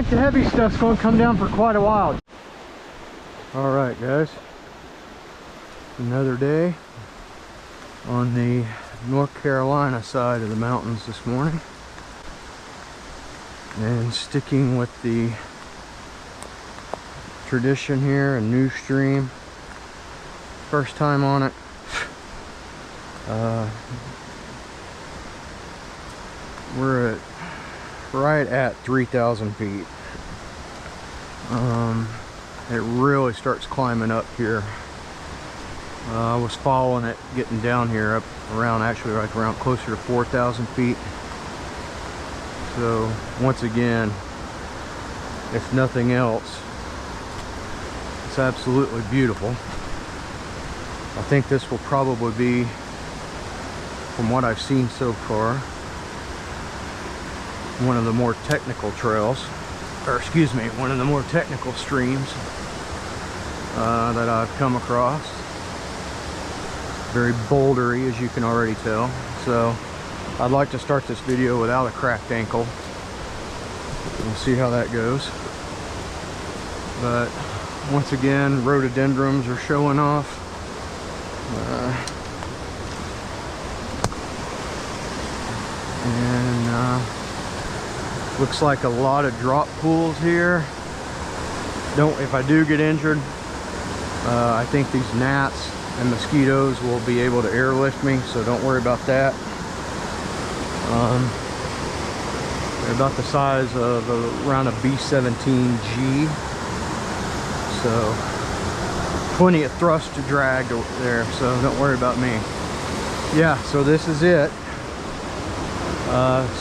think the heavy stuff's going to come down for quite a while. All right, guys. Another day on the North Carolina side of the mountains this morning. And sticking with the tradition here, a new stream. First time on it. We're at right at 3,000 feet. It really starts climbing up here. I was following it getting down here up around, actually like around closer to 4,000 feet. So once again, if nothing else, it's absolutely beautiful. I think this will probably be, from what I've seen so far, one of the more technical trails, or excuse me, one of the more technical streams that I've come across. Very bouldery, as you can already tell. So I'd like to start this video without a cracked ankle. We'll see how that goes. But once again, rhododendrons are showing off. Looks like a lot of drop pools here. If I do get injured, I think these gnats and mosquitoes will be able to airlift me, so don't worry about that. They're about the size of around a B-17G, so plenty of thrust to drag there, so don't worry about me. Yeah, so this is it.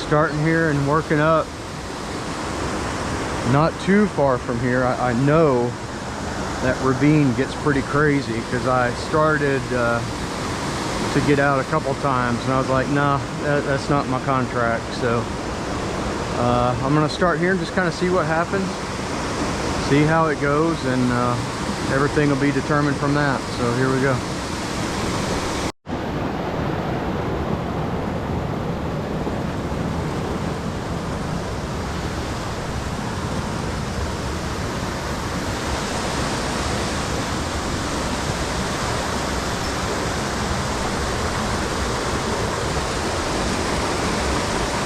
Starting here and working up. Not too far from here. I know that ravine gets pretty crazy, because I started to get out a couple times and I was like, nah, that's not my contract. So I'm gonna start here and just kind of see what happens, see how it goes, and everything will be determined from that. So here we go.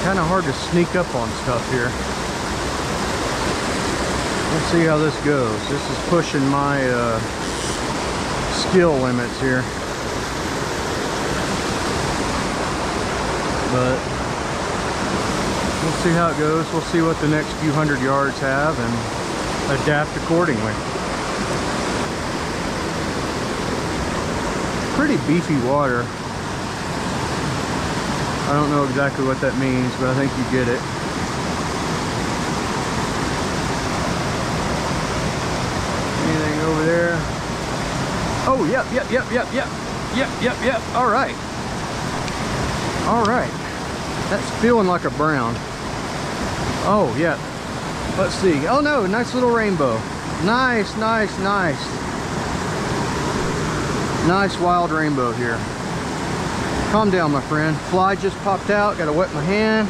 Kind of hard to sneak up on stuff here. Let's see how this goes. This is pushing my skill limits here, but we'll see how it goes. We'll see what the next few hundred yards have and adapt accordingly. Pretty beefy water. I don't know exactly what that means, but I think you get it. Anything over there? Oh, yep. All right. That's feeling like a brown. Oh, yeah. Let's see. Oh, no, nice little rainbow. Nice wild rainbow here. Calm down, my friend. Fly just popped out. Gotta wet my hand.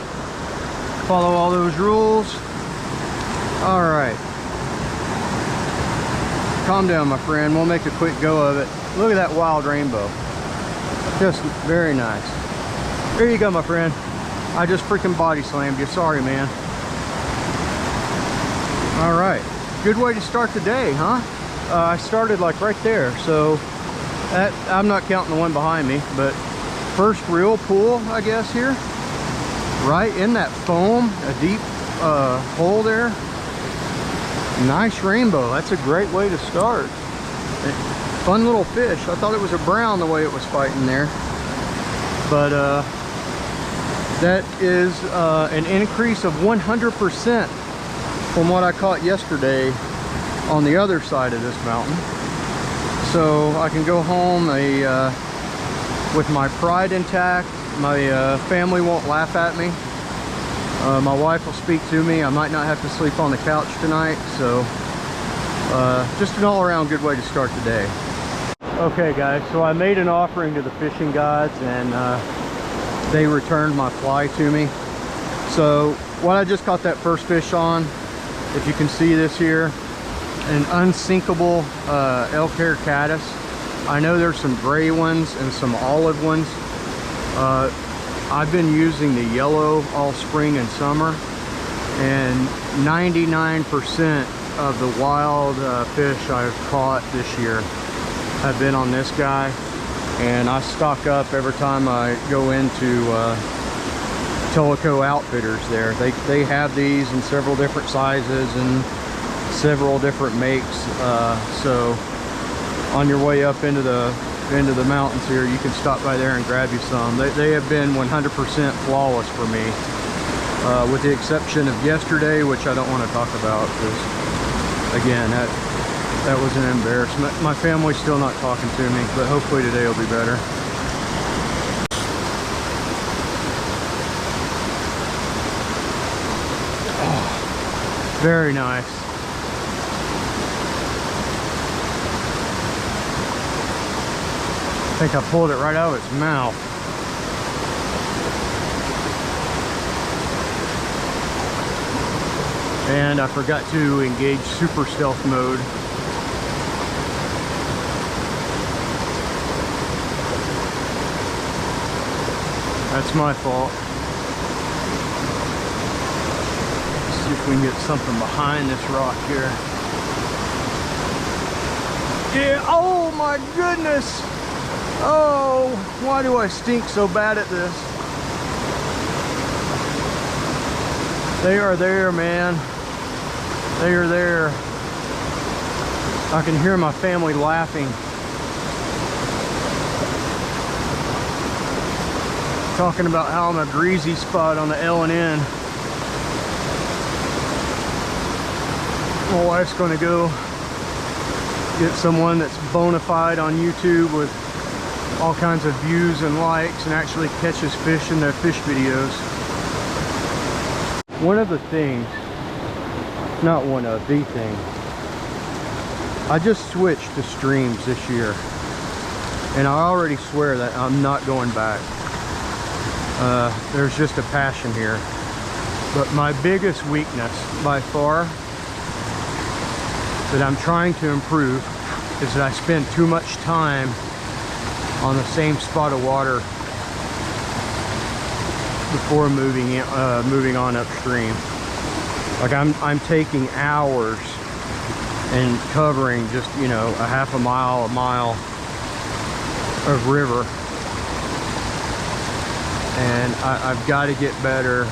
Follow all those rules. All right. Calm down, my friend. We'll make a quick go of it. Look at that wild rainbow. Just very nice. There you go, my friend. I just freaking body slammed you. Sorry, man. All right. Good way to start the day, huh? I started like right there. So that, I'm not counting the one behind me, but first real pool, I guess, here. Right in that foam, a deep hole there. Nice rainbow. That's a great way to start. Fun little fish. I thought it was a brown the way it was fighting there. But that is an increase of 100% from what I caught yesterday on the other side of this mountain. So I can go home with my pride intact. My family won't laugh at me. My wife will speak to me. I might not have to sleep on the couch tonight. So just an all-around good way to start the day. Okay, guys, so I made an offering to the fishing gods, and they returned my fly to me. So what I just caught that first fish on If you can see this here, an unsinkable elk hair caddis. I know there's some gray ones and some olive ones. I've been using the yellow all spring and summer, and 99% of the wild fish I've caught this year have been on this guy, and I stock up every time I go into Teleco Outfitters there. They have these in several different sizes and several different makes, so on your way up into the mountains here, you can stop by there and grab you some. They have been 100% flawless for me, with the exception of yesterday, which I don't want to talk about because, again, that was an embarrassment. My family's still not talking to me, but hopefully today will be better. Oh, very nice. I think I pulled it right out of its mouth. And I forgot to engage super stealth mode. That's my fault. Let's see if we can get something behind this rock here. Yeah, oh my goodness! Oh, why do I stink so bad at this? They are there, man. They are there. I can hear my family laughing. Talking about how I'm a greasy spot on the L and N. My wife's gonna go get someone that's bona fide on YouTube with all kinds of views and likes and actually catches fish in their fish videos. One of the things, not one of the thing, I just switched to streams this year, and I already swear that I'm not going back. There's just a passion here. But my biggest weakness by far that I'm trying to improve is that I spend too much time on the same spot of water before moving on upstream. Like I'm taking hours and covering just, you know, a half a mile of river, and I've got to get better.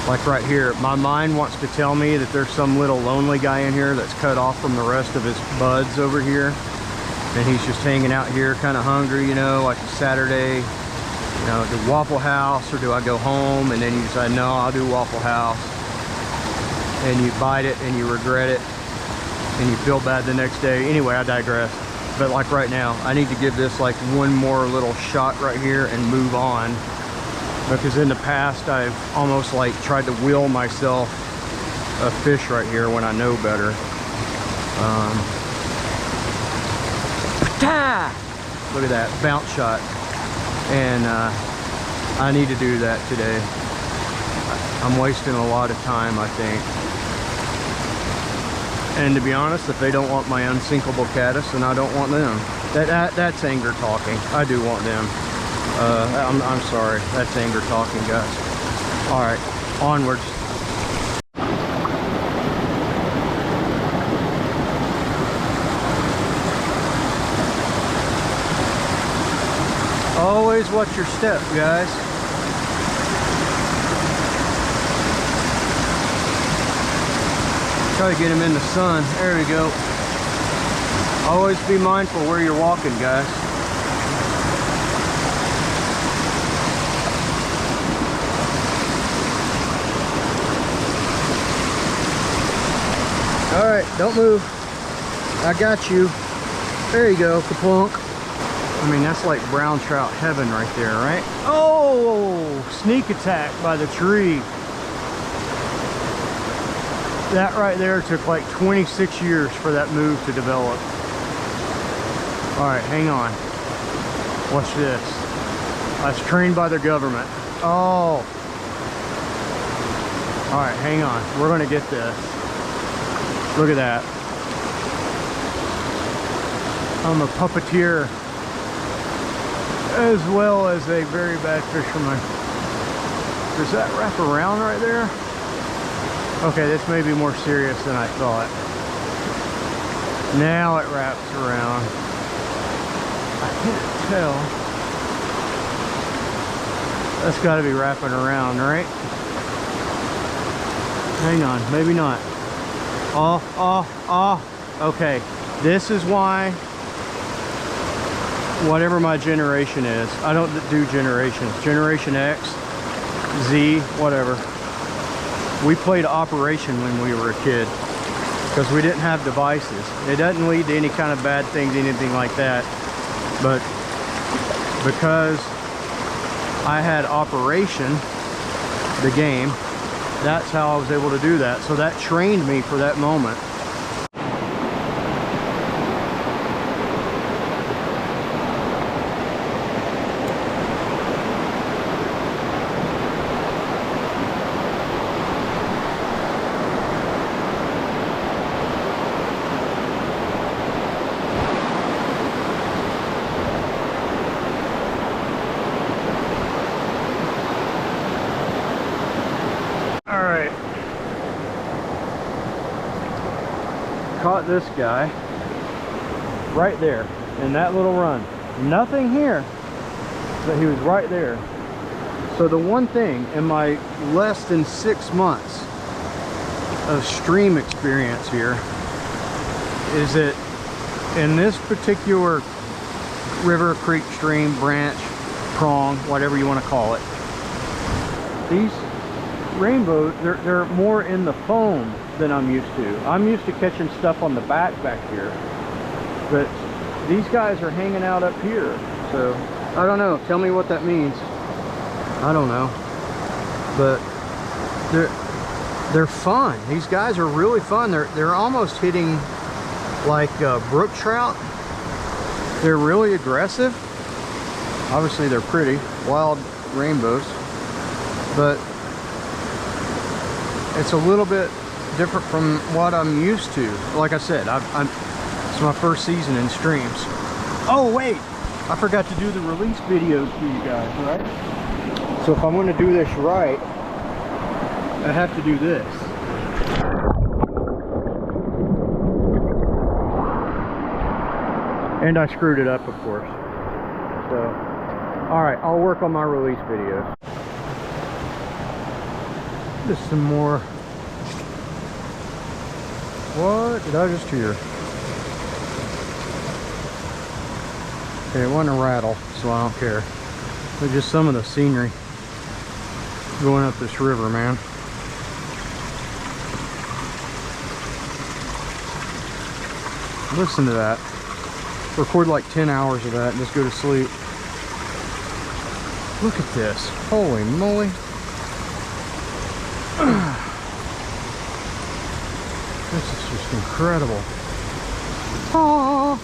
Like right here, my mind wants to tell me that there's some little lonely guy in here that's cut off from the rest of his buds over here, and he's just hanging out here kind of hungry, you know, like a Saturday, you know, do Waffle House or do I go home? And then you decide, no, I'll do Waffle House, and you bite it and you regret it and you feel bad the next day. Anyway, I digress. But like right now, I need to give this like one more little shot right here and move on, because in the past I've almost like tried to will myself a fish right here when I know better. Look at that bounce shot, and I need to do that today. I'm wasting a lot of time, I think. And to be honest, if they don't want my unsinkable caddis, then I don't want them. That's anger talking. I do want them. I'm sorry. That's anger talking, guys. All right, onwards. Always watch your step, guys. Try to get him in the sun. There we go. Always be mindful where you're walking, guys. All right, don't move. I got you. There you go, kaplunk. I mean, that's like brown trout heaven right there, right? Oh, sneak attack by the tree. That right there took like 26 years for that move to develop. All right, hang on. Watch this. That's trained by the government. Oh. All right, hang on. We're gonna get this. Look at that. I'm a puppeteer as well as a very bad fisherman. Does that wrap around right there? Okay, this may be more serious than I thought. Now it wraps around. I can't tell. That's got to be wrapping around, right? Hang on, maybe not. Oh. Okay, this is why, whatever my generation is, I don't do generations. Generation X, Z, whatever. We played Operation when we were a kid because we didn't have devices. It doesn't lead to any kind of bad things, anything like that. But because I had Operation, the game, that's how I was able to do that. So that trained me for that moment. Caught this guy right there in that little run. Nothing here, but he was right there. So the one thing in my less than 6 months of stream experience here is that in this particular river, creek, stream, branch, prong, whatever you want to call it, these rainbows, they're more in the foam than I'm used to. I'm used to catching stuff on the back here, but these guys are hanging out up here. So I don't know, tell me what that means. I don't know, but they're fun. These guys are really fun. They're almost hitting like brook trout. They're really aggressive. Obviously they're pretty wild rainbows, but it's a little bit different from what I'm used to. Like I said, it's my first season in streams. Oh wait, I forgot to do the release videos for you guys, right? So if I'm going to do this right, I have to do this. And I screwed it up, of course. So, all right, I'll work on my release videos. Just some more. What did I just hear? Okay, it wasn't a rattle, so I don't care. But just some of the scenery going up this river, man. Listen to that. Record like 10 hours of that and just go to sleep. Look at this. Holy moly. This is just incredible. Oh.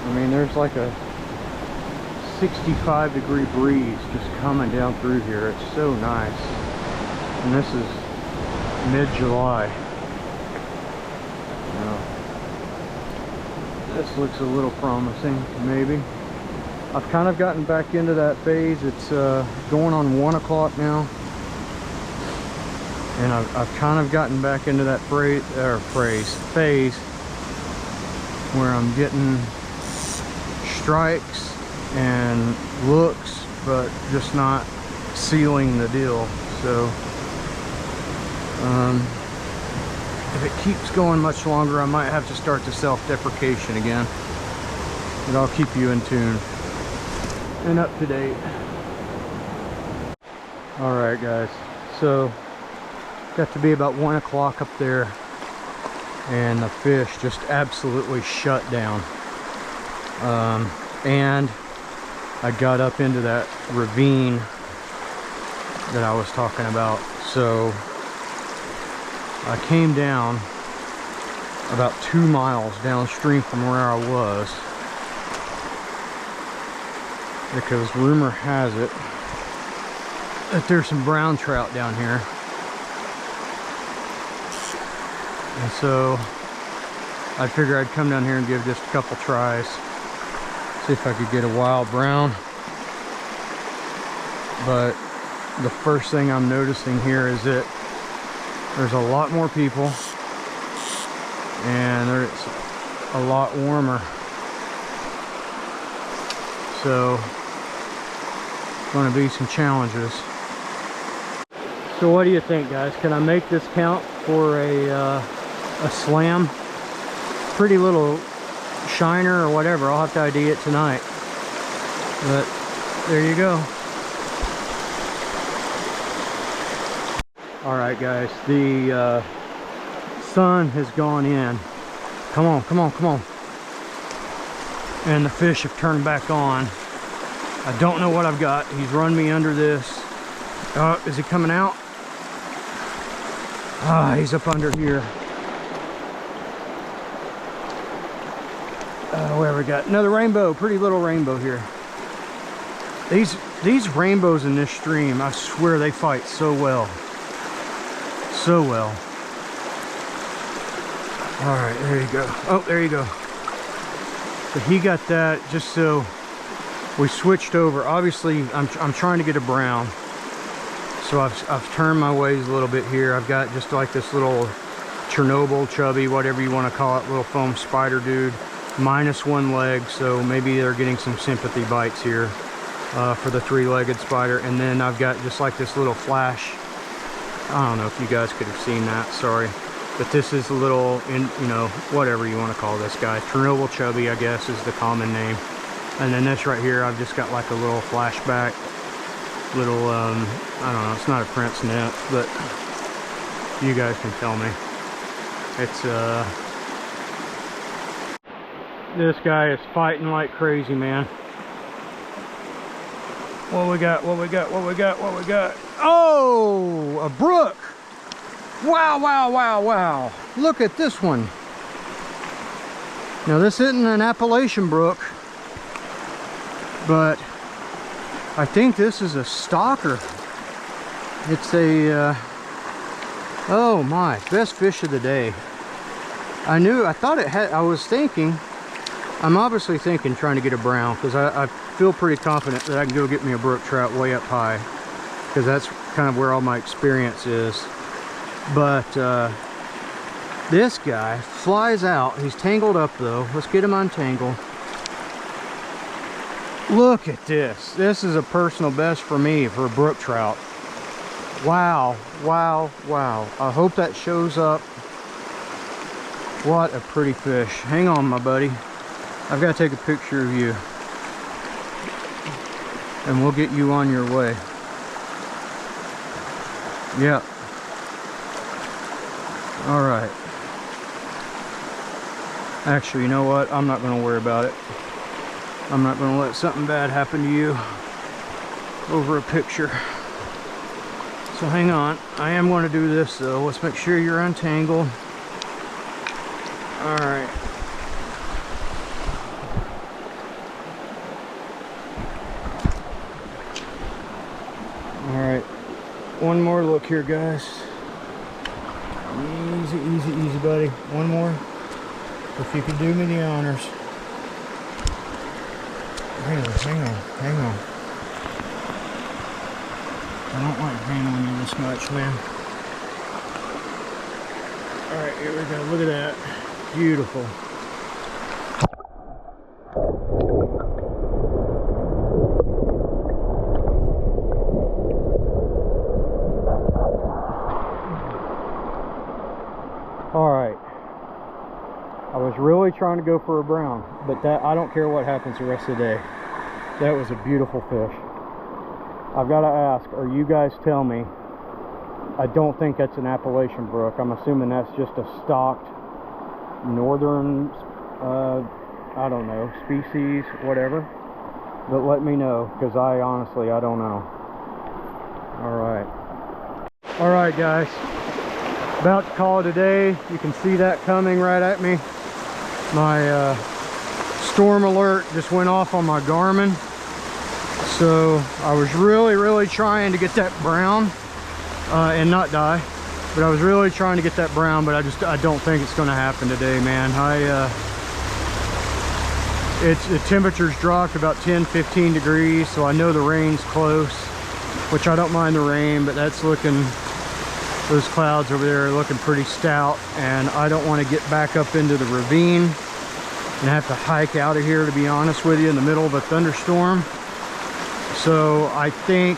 I mean, there's like a 65-degree breeze just coming down through here. It's so nice. And this is mid-July. Now, this looks a little promising, maybe. I've kind of gotten back into that phase. It's going on 1 o'clock now. And I've kind of gotten back into that phase where I'm getting strikes and looks, but just not sealing the deal. So if it keeps going much longer, I might have to start the self-deprecation again. But I'll keep you in tune and up to date. All right, guys. So got to be about 1 o'clock up there, and the fish just absolutely shut down. And I got up into that ravine that I was talking about. So I came down about 2 miles downstream from where I was, because rumor has it that there's some brown trout down here. And so I figured I'd come down here and give just a couple tries, see if I could get a wild brown. But the first thing I'm noticing here is that there's a lot more people and it's a lot warmer. So going to be some challenges. So what do you think, guys? Can I make this count for a slam? Pretty little shiner or whatever. I'll have to ID it tonight. But there you go. All right, guys. The sun has gone in. Come on, come on, come on. And the fish have turned back on. I don't know what I've got. He's run me under this. Is he coming out? He's up under here. Where we got another rainbow, pretty little rainbow here. These rainbows in this stream, I swear they fight so well. So well. All right, there you go. Oh, there you go. So he got that just so we switched over. Obviously, I'm trying to get a brown. So I've turned my ways a little bit here. I've got just like this little Chernobyl, chubby, whatever you want to call it, little foam spider dude, minus one leg. So maybe they're getting some sympathy bites here for the three-legged spider. And then I've got just like this little flash. I don't know if you guys could have seen that, sorry. But this is a little, you know, whatever you want to call this guy. Chernobyl chubby, I guess, is the common name. And then this right here, I've just got like a little flashback. Little, I don't know, it's not a Prince net, but you guys can tell me. It's, this guy is fighting like crazy, man. What we got, what we got, what we got, what we got? Oh, a brook. Wow, wow, wow, wow. Look at this one. Now this isn't an Appalachian brook, but I think this is a stalker. It's a, oh my, best fish of the day. I thought it had, I'm obviously thinking trying to get a brown, because I feel pretty confident that I can go get me a brook trout way up high, because that's kind of where all my experience is. But this guy flies out. He's tangled up though. Let's get him untangled. Look at this. This is a personal best for me for a brook trout. Wow, wow, wow. I hope that shows up. What a pretty fish. Hang on, my buddy. I've got to take a picture of you. And we'll get you on your way. Yep. All right. Actually, you know what? I'm not going to worry about it. I'm not going to let something bad happen to you over a picture. So hang on. I am going to do this though. Let's make sure you're untangled. All right. All right. One more look here, guys. Easy, easy, easy, buddy. One more. If you could do me the honors. Hang on, hang on, hang on. I don't like handling you this much, man. Alright, here we go. Look at that. Beautiful. Alright. I was really trying to go for a brown, but that I don't care what happens the rest of the day. That was a beautiful fish. I've got to ask, or you guys tell me, I don't think that's an Appalachian brook. I'm assuming that's just a stocked northern, I don't know, species, whatever. But let me know, because I honestly, I don't know. All right, guys. About to call it a day. You can see that coming right at me. My storm alert just went off on my Garmin. So I was really trying to get that brown and not die, but I was really trying to get that brown, but I don't think it's going to happen today, man. The temperature's dropped about 10-15 degrees, so I know the rain's close, which I don't mind the rain, but that's looking, those clouds over there are looking pretty stout, and I don't want to get back up into the ravine and have to hike out of here, to be honest with you, in the middle of a thunderstorm. So I think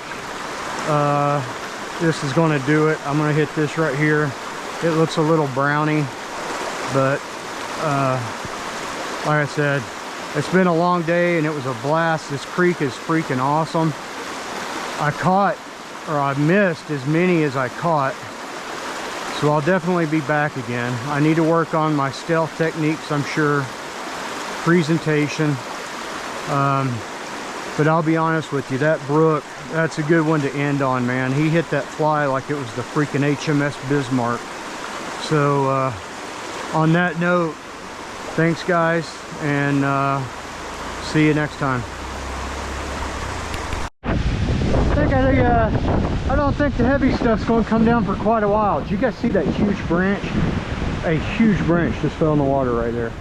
this is going to do it. I'm going to hit this right here. It looks a little browny, but like I said, it's been a long day and it was a blast. This creek is freaking awesome. I missed as many as I caught, so I'll definitely be back again. I need to work on my stealth techniques, I'm sure, presentation, but I'll be honest with you, that brook, that's a good one to end on, man. He hit that fly like it was the freaking HMS Bismarck. So on that note, thanks guys, and see you next time. I don't think the heavy stuff's going to come down for quite a while. Did you guys see that huge branch? A huge branch just fell in the water right there.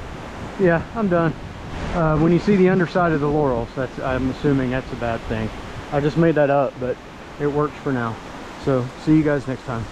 Yeah, I'm done. When you see the underside of the laurels, I'm assuming that's a bad thing. I just made that up, but it works for now. So see you guys next time.